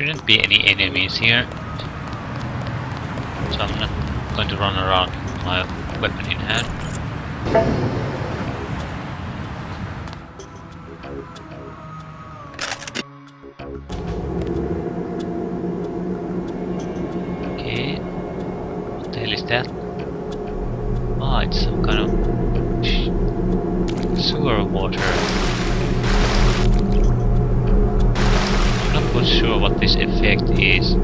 shouldn't be any enemies here, so I'm not going to run around with my weapon in hand. Okay, what the hell is that? Ah, it's some kind of sewer water. I'm not quite sure what this effect is.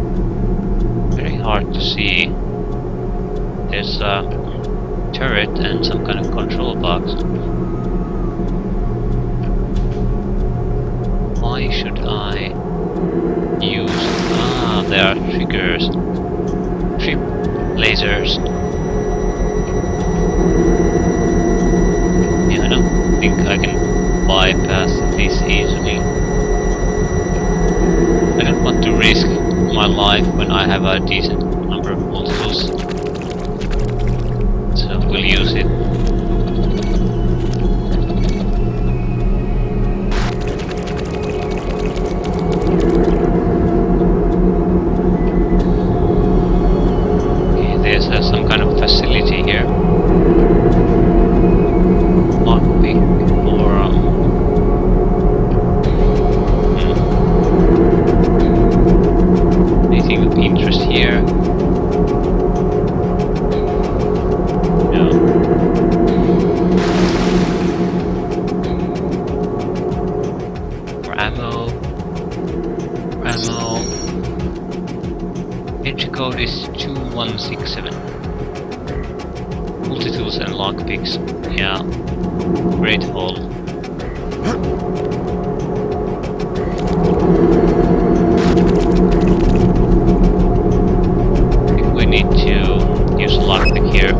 Very hard to see. There's a turret and some kind of control box. Why should I use... Ah, there are triggers. Trip lasers. Yeah, I don't think I can bypass this easily. I don't want to risk my life when I have a decent number of multiples. So we'll use it. Okay, there's some kind of facility here. Lockpick or anything of interest here? No. More ammo. More ammo. Entry code is 2167. Multi-tools and lockpicks. Yeah. Great hall. I think we need to use a lockpick here.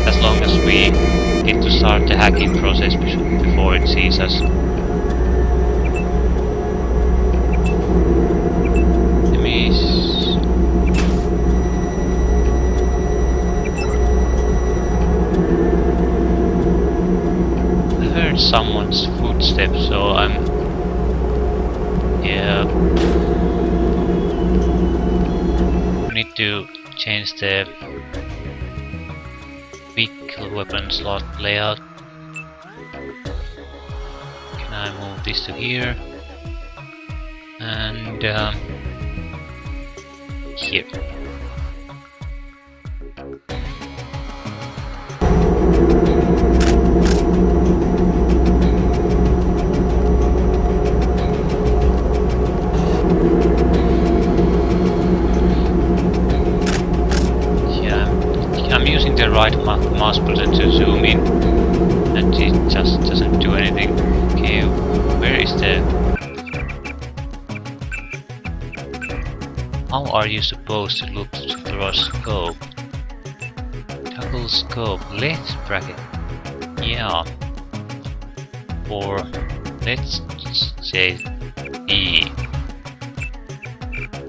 As long as we get to start the hacking process before it sees us. Enemies. I heard someone's footsteps, so I'm... Yeah... We need to change the vehicle weapon slot layout. Can I move this to here? And here. I'm using the right mouse button to zoom in, and it just doesn't do anything. Okay, where is the... How are you supposed to look through a scope? Toggle scope, let's bracket. Yeah. Or let's say E.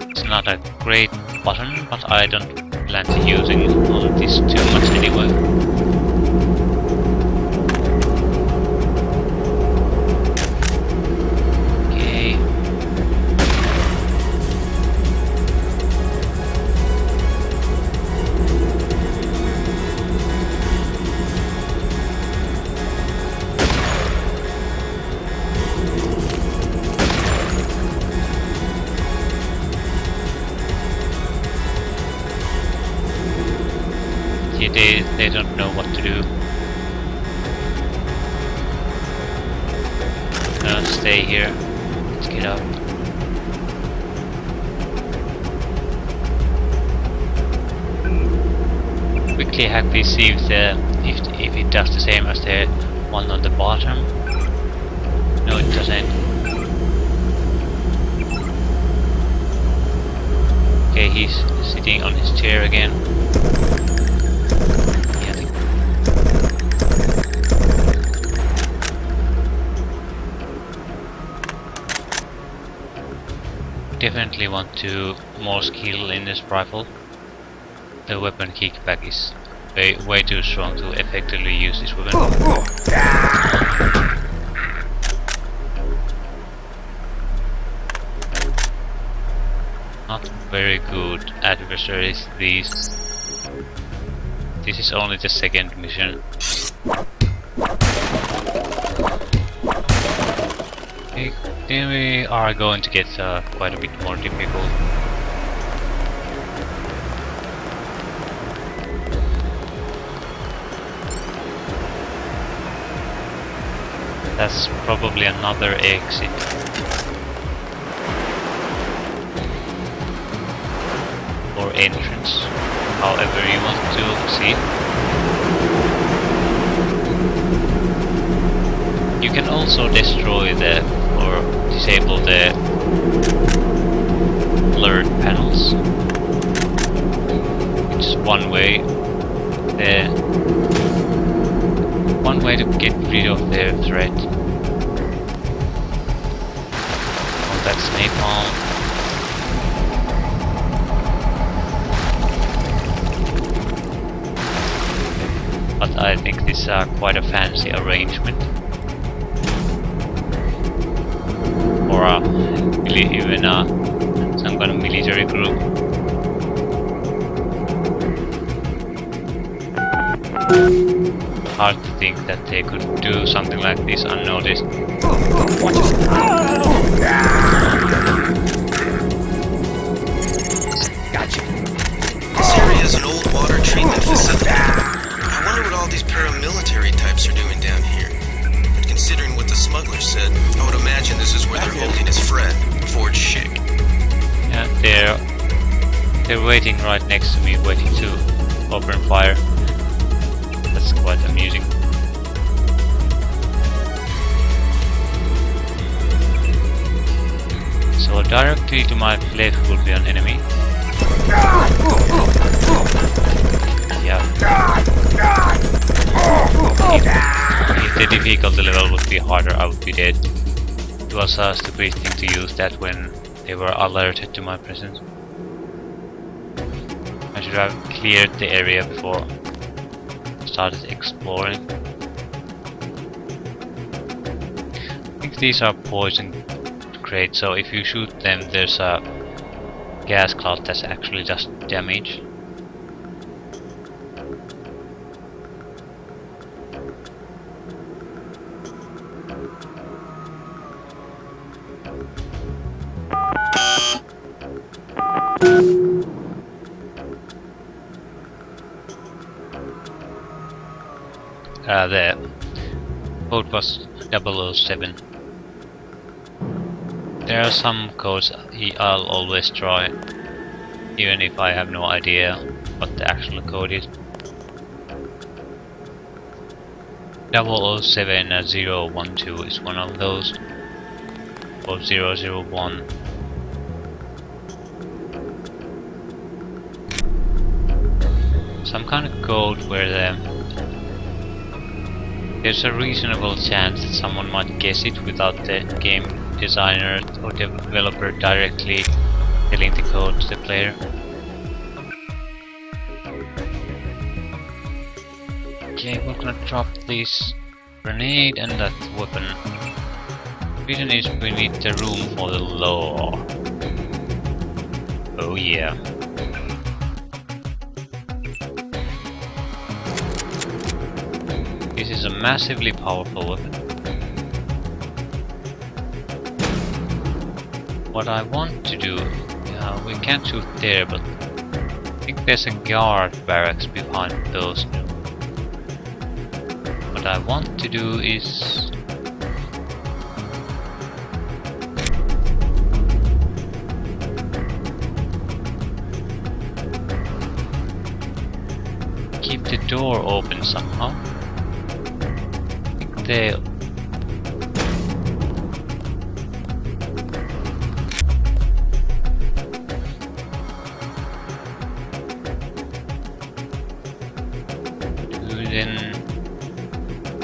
It's not a great button, but I don't plan to using on this too much anyway. Okay. They don't know what to do. stay here. Let's get out. Quickly hack this, see if it does the same as the one on the bottom. No, it doesn't. Okay, he's sitting on his chair again. Yeah, definitely want to more skill in this rifle. The weapon kickback is way too strong to effectively use this weapon. Not very good adversaries, these. This is only the second mission. Okay, then we are going to get quite a bit more difficult. That's probably another exit. Or entrance, however you want to see. You can also destroy or disable the blurred panels, which is one way. One way to get rid of their threat. Oh, that's napalm. But I think this is quite a fancy arrangement. Or even some kind of military group. Hard to think that they could do something like this unnoticed. Gotcha. This area is an old water treatment facility. I wonder what all these paramilitary types are doing down here. But considering what the smuggler said, I would imagine this is where they're holding his friend, Forge Schick. Yeah, they're waiting right next to me, waiting to open fire. That's quite amusing. So directly to my left will be an enemy. Yeah. If the difficulty level would be harder, I would be dead. It was a stupid thing to use that when they were alerted to my presence. I should have cleared the area before I started exploring. I think these are poison crates, so if you shoot them there's a gas cloud that actually does damage. The code was 007. There are some codes I'll always try, even if I have no idea what the actual code is. 007-012 is one of those, or 001. Some kind of code where there's a reasonable chance that someone might guess it without the game designer or developer directly telling the code to the player. Okay, we're gonna drop this grenade and that weapon. The reason is we need the room for the law. Oh yeah. This is a massively powerful weapon. What I want to do, we can't shoot there, but I think there's a guard barracks behind those two. What I want to do is keep the door open somehow. I think they... Then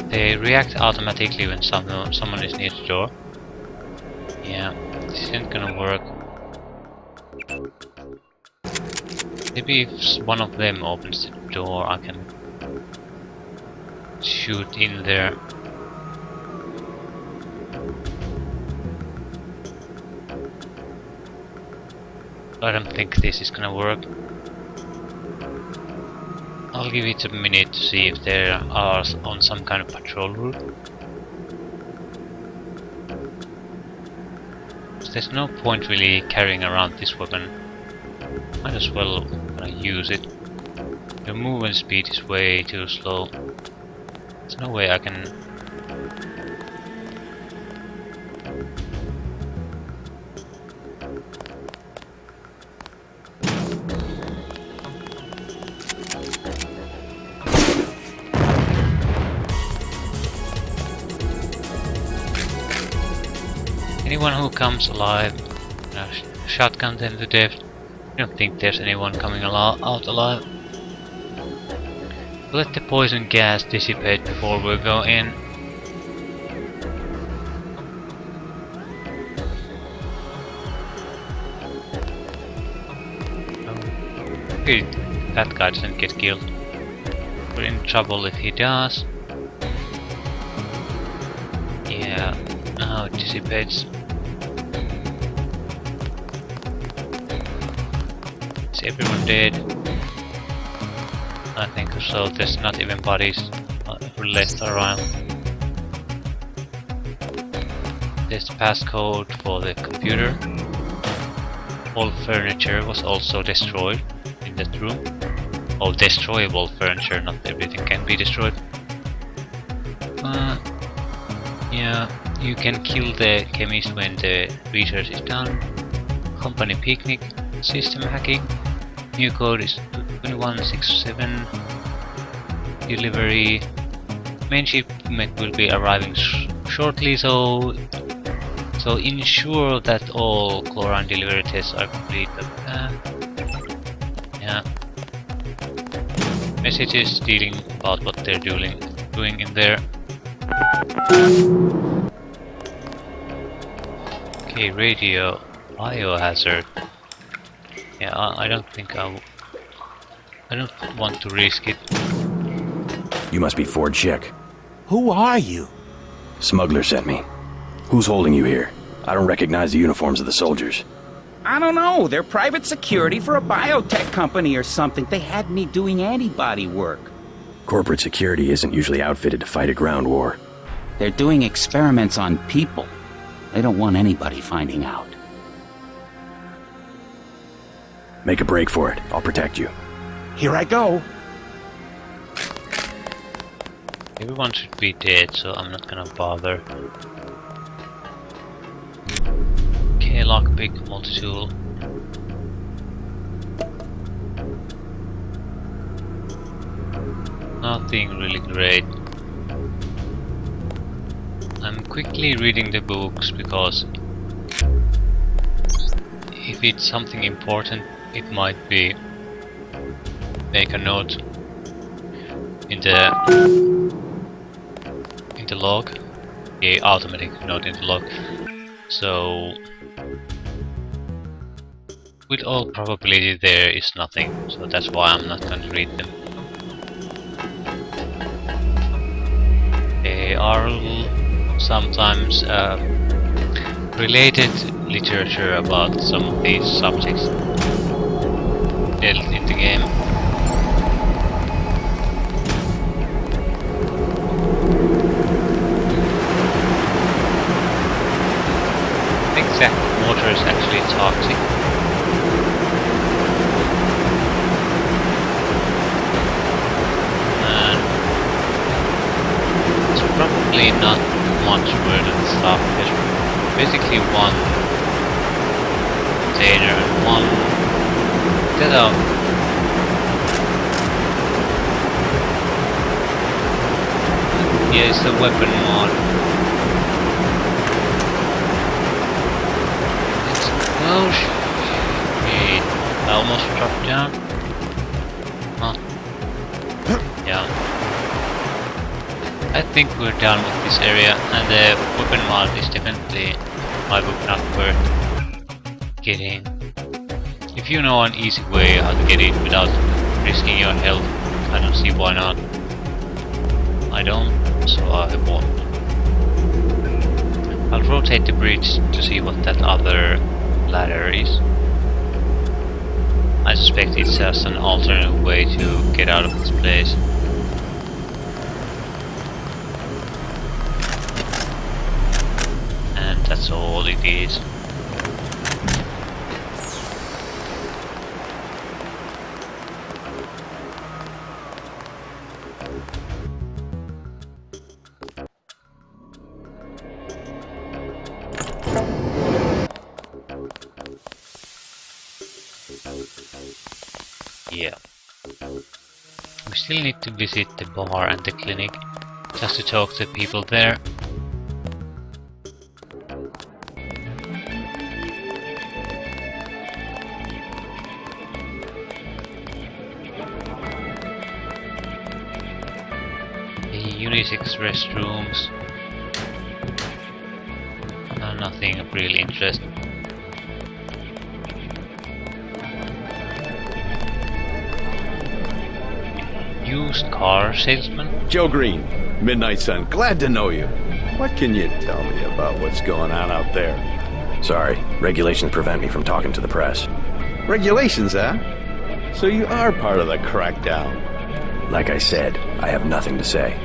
they react automatically when someone is near the door. Yeah, this isn't gonna work. Maybe if one of them opens the door, I can shoot in there. I don't think this is gonna work. I'll give it a minute to see if they are on some kind of patrol route. There's no point really carrying around this weapon. Might as well use it. The movement speed is way too slow. There's no way I can... Anyone who comes alive, shotgun them to death. I don't think there's anyone coming out alive. Let the poison gas dissipate before we go in. Okay, that guy doesn't get killed. We're in trouble if he does. Yeah, now it dissipates. Is everyone dead? I think so. There's not even bodies left around. There's the passcode for the computer. All furniture was also destroyed in that room. All destroyable furniture, not everything can be destroyed. Yeah, you can kill the chemist when the research is done. Company picnic, system hacking. New code is 2167. Delivery. Main shipment will be arriving shortly, so ensure that all chlorine delivery tests are complete. Yeah. Messages dealing about what they're doing in there. Okay, radio biohazard. Yeah, I don't think I don't want to risk it. You must be Ford Chick. Who are you? Smuggler sent me. Who's holding you here? I don't recognize the uniforms of the soldiers. I don't know. They're private security for a biotech company or something. They had me doing antibody work. Corporate security isn't usually outfitted to fight a ground war. They're doing experiments on people. They don't want anybody finding out. Make a break for it. I'll protect you. Here I go. Everyone should be dead, so I'm not gonna bother. Okay, lockpick, multi-tool. Nothing really great. I'm quickly reading the books because if it's something important, it might be. Make a note in the log, a automatic note in the log. So with all probability there is nothing, so that's why I'm not going to read them. They are sometimes related literature about some of these subjects dealt in the game. Exact water is actually toxic. And it's probably not much more than stuff. There's basically one container and one Yeah, it's the weapon mod. Oh shit. I almost dropped down. Huh. Yeah. I think we're done with this area, and the weapon mod is definitely my book not worth getting. If you know an easy way how to get it without risking your health, I don't see why not. I don't, so I won't. I'll rotate the bridge to see what that other ladder is. I suspect it's just an alternate way to get out of this place. And that's all it is. Yeah. We still need to visit the bar and the clinic, just to talk to people there. The unisex restrooms. Nothing of real interest. Used car salesman? Joe Green, Midnight Sun. Glad to know you. What can you tell me about what's going on out there? Sorry, regulations prevent me from talking to the press. Regulations, huh? So you are part of the crackdown. Like I said, I have nothing to say.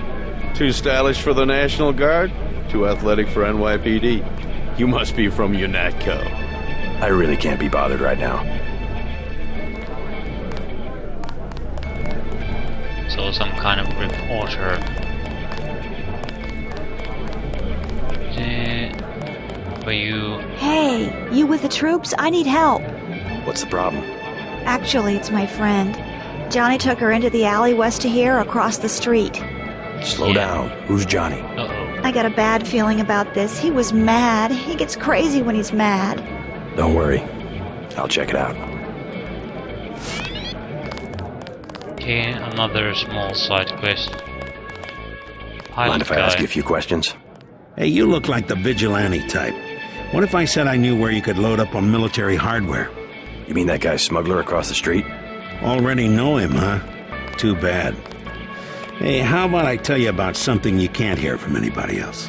Too stylish for the National Guard? Too athletic for NYPD? You must be from UNATCO. I really can't be bothered right now. So some kind of reporter. Were you... Hey, you with the troops? I need help. What's the problem? Actually, it's my friend. Johnny took her into the alley west of here, across the street. Slow down. Who's Johnny? Uh-oh. I got a bad feeling about this. He was mad. He gets crazy when he's mad. Don't worry. I'll check it out. Okay, another small side quest. Mind if I ask you a few questions? Hey, you look like the vigilante type. What if I said I knew where you could load up on military hardware? You mean that guy smuggler across the street? Already know him, huh? Too bad. Hey, how about I tell you about something you can't hear from anybody else?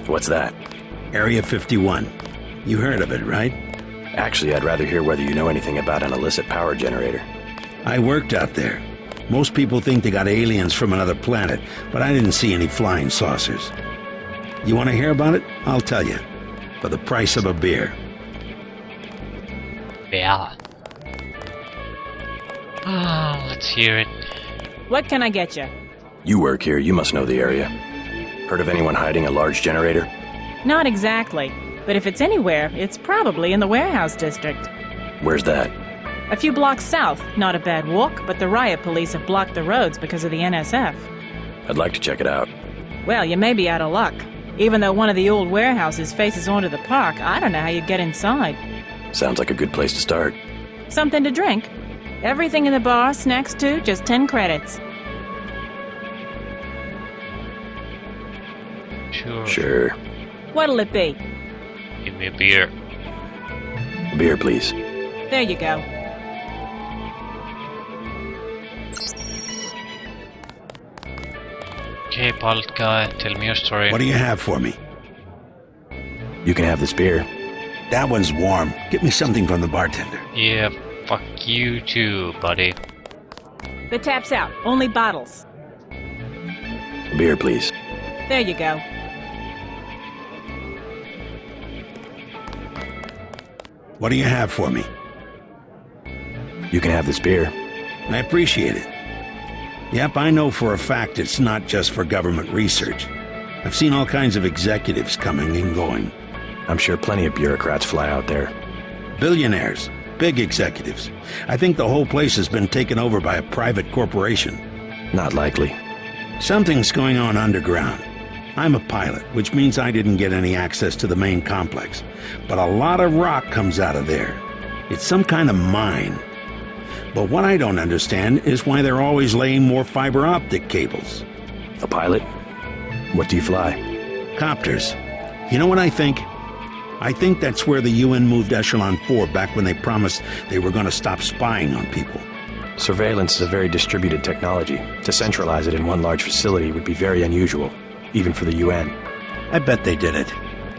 What's that? Area 51. You heard of it, right? Actually, I'd rather hear whether you know anything about an illicit power generator. I worked out there. Most people think they got aliens from another planet, but I didn't see any flying saucers. You want to hear about it? I'll tell you. For the price of a beer. Yeah. Oh, let's hear it. What can I get you? You work here, you must know the area. Heard of anyone hiding a large generator? Not exactly, but if it's anywhere, it's probably in the warehouse district. Where's that? A few blocks south, not a bad walk, but the riot police have blocked the roads because of the NSF. I'd like to check it out. Well, you may be out of luck. Even though one of the old warehouses faces onto the park, I don't know how you'd get inside. Sounds like a good place to start. Something to drink? Everything in the bar, snacks too, just 10 credits. Sure. What'll it be? Give me a beer. Beer, please. There you go. Okay, pilot guy, tell me your story. What do you have for me? You can have this beer. That one's warm. Get me something from the bartender. Yeah, fuck you too, buddy. The tap's out. Only bottles. Beer, please. There you go. What do you have for me? You can have this beer. I appreciate it. Yep, I know for a fact it's not just for government research. I've seen all kinds of executives coming and going. I'm sure plenty of bureaucrats fly out there. Billionaires. Big executives. I think the whole place has been taken over by a private corporation. Not likely. Something's going on underground. I'm a pilot, which means I didn't get any access to the main complex. But a lot of rock comes out of there. It's some kind of mine. But what I don't understand is why they're always laying more fiber optic cables. A pilot? What do you fly? Copters. You know what I think? I think that's where the UN moved Echelon 4 back when they promised they were going to stop spying on people. Surveillance is a very distributed technology. To centralize it in one large facility would be very unusual, even for the UN. I bet they did it.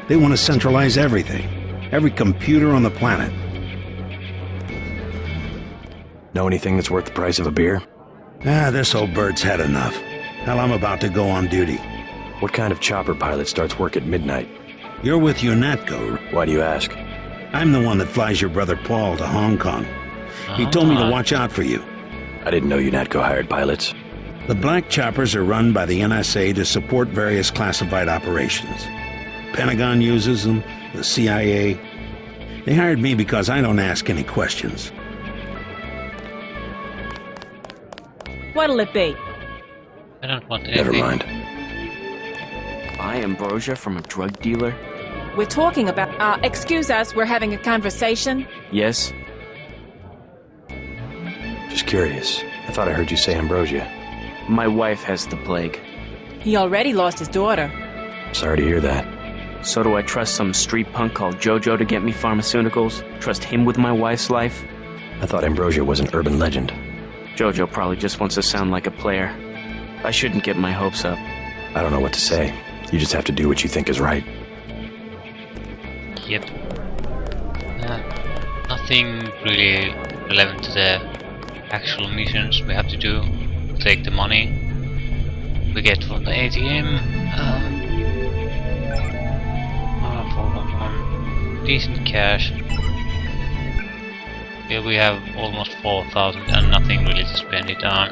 They want to centralize everything. Every computer on the planet. Know anything that's worth the price of a beer? This old bird's had enough. Hell, I'm about to go on duty. What kind of chopper pilot starts work at midnight? You're with UNATCO. Why do you ask? I'm the one that flies your brother Paul to Hong Kong. He told me to watch out for you. I didn't know UNATCO hired pilots. The black choppers are run by the NSA to support various classified operations. Pentagon uses them, the CIA. They hired me because I don't ask any questions. What'll it be? I don't want anything. Never mind. Buy ambrosia from a drug dealer? We're talking about... excuse us, we're having a conversation. Yes. Just curious. I thought I heard you say ambrosia. My wife has the plague. He already lost his daughter. Sorry to hear that. So do I trust some street punk called Jojo to get me pharmaceuticals? Trust him with my wife's life? I thought ambrosia was an urban legend. Jojo probably just wants to sound like a player. I shouldn't get my hopes up. I don't know what to say. You just have to do what you think is right. Yep. Nothing really relevant to the actual missions we have to do. We'll take the money we get from the ATM. 411. Decent cash. Yeah, we have almost 4,000 and nothing really to spend it on.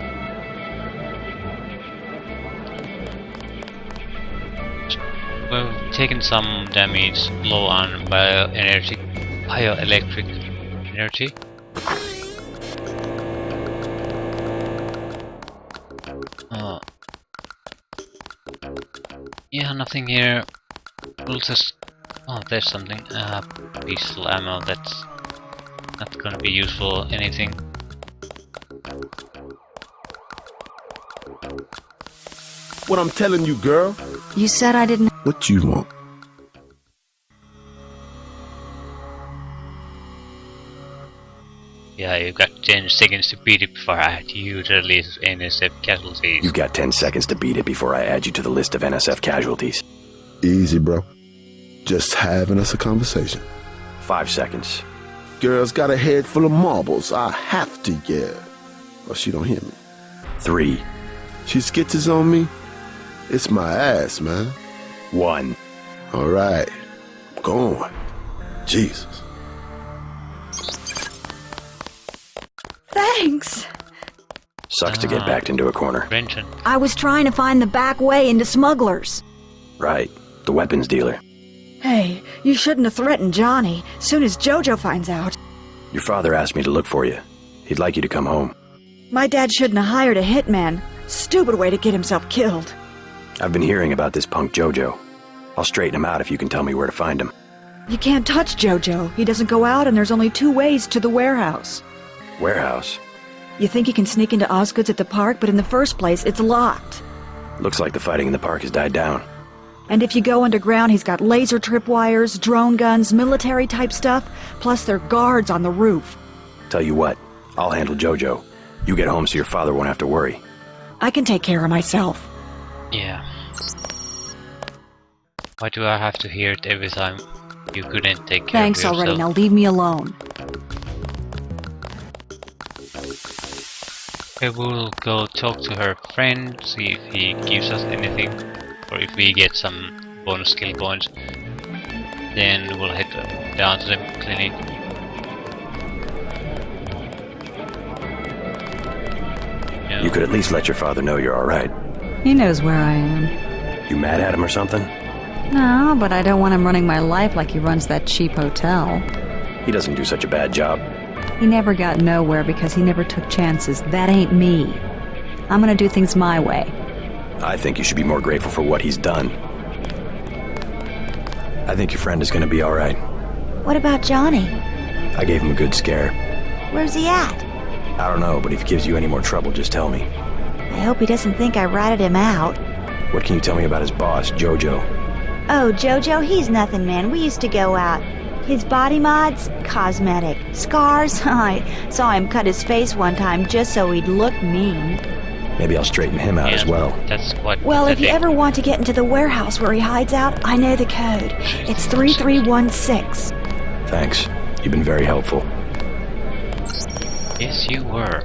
We've taken some damage low on bioelectric energy. Yeah, nothing here. We'll just... Oh, there's something. Pistol ammo, that's not gonna be useful anything. What I'm telling you, girl. You said I didn't... What you want? Yeah, you've got 10 seconds to beat it before I add you to the list of NSF casualties. You've got 10 seconds to beat it before I add you to the list of NSF casualties. Easy, bro. Just having us a conversation. 5 seconds. Girl's got a head full of marbles. I have to yell. Or she don't hear me. 3. She skitches on me. It's my ass, man. 1. All right. I'm going. Jesus. Thanks. Sucks to get backed into a corner. Brenton. I was trying to find the back way into Smugglers. Right. The weapons dealer. Hey, you shouldn't have threatened Johnny. Soon as Jojo finds out. Your father asked me to look for you. He'd like you to come home. My dad shouldn't have hired a hitman. Stupid way to get himself killed. I've been hearing about this punk Jojo. I'll straighten him out if you can tell me where to find him. You can't touch Jojo. He doesn't go out and there's only 2 ways to the warehouse. Warehouse? You think he can sneak into Osgood's at the park, but in the first place, it's locked. Looks like the fighting in the park has died down. And if you go underground, he's got laser tripwires, drone guns, military-type stuff, plus there are guards on the roof. Tell you what, I'll handle Jojo. You get home so your father won't have to worry. I can take care of myself. Yeah. Why do I have to hear it every time you couldn't take care Thanks of yourself? already, now leave me alone. Okay, we'll go talk to her friend, see if he gives us anything, or if we get some bonus skill points. Then we'll head down to the clinic. You could at least let your father know you're alright. He knows where I am. You mad at him or something? No, but I don't want him running my life like he runs that cheap hotel. He doesn't do such a bad job. He never got nowhere because he never took chances. That ain't me. I'm gonna do things my way. I think you should be more grateful for what he's done. I think your friend is gonna be alright. What about Johnny? I gave him a good scare. Where's he at? I don't know, but if he gives you any more trouble, just tell me. I hope he doesn't think I ratted him out. What can you tell me about his boss, Jojo? Oh, Jojo, he's nothing, man. We used to go out. His body mods? Cosmetic. Scars? I saw him cut his face one time just so he'd look mean. Maybe I'll straighten him out as well. That's quite Well, if you pathetic. ever want to get into the warehouse where he hides out, I know the code. It's 3316. Thanks. You've been very helpful. Yes, you were.